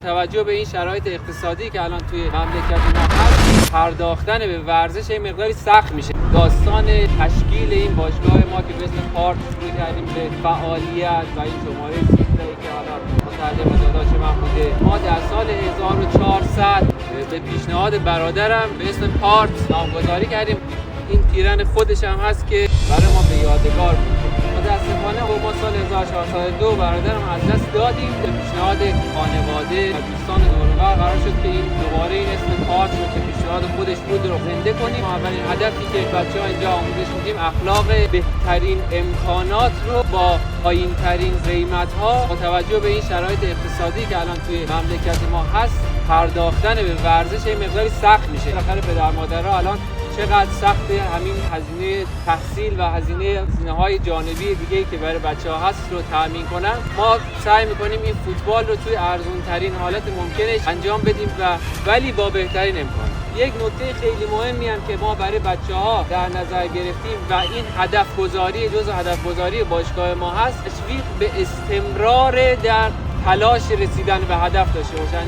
توجه به این شرایط اقتصادی که الان توی مملکت ما هست، پرداختن به ورزش یه مقداری سخت میشه. داستان تشکیل این باشگاه ما که به اسم پارت شروع کردیم به فعالیت و این شماره 13 که حالا متعلق به داداش من بوده، ما در سال 1400 به پیشنهاد برادرم به اسم پارت نامگذاری کردیم. این پیرن خودش هم هست که برای ما به یادگار بود. متاسفانه ما سال 1402 برادرم از دست دادیم. به پیشنهاد خانواده و دوستان دور و بر قرار شد که این دوباره این اسم پارت رو که پیشنهاد خودش بود رو زنده کنیم. اولین هدفی که بچه‌ها اینجا آموزش میدیم اخلاق بهترین امکانات رو با پایین‌ترین قیمت‌ها با توجه به این شرایط اقتصادی که الان توی مملکت ما هست، پرداختن به ورزش یه مقداری سخت میشه. بالاخره پدر مادرها الان چقدر سخت همین هزینه تحصیل و هزینه‌های جانبی دیگه‌ای که برای بچه‌ها هست رو تامین کنن. ما سعی می‌کنیم این فوتبال رو توی ارزان‌ترین حالت ممکنش انجام بدیم ولی با بهترین امکان. یک نکته خیلی مهمی هم که ما برای بچه‌ها در نظر گرفتیم و این هدف گذاری جزء هدف گذاری باشگاه ما هست، تشویق به استمرار در تلاش رسیدن به هدف داشته باشن.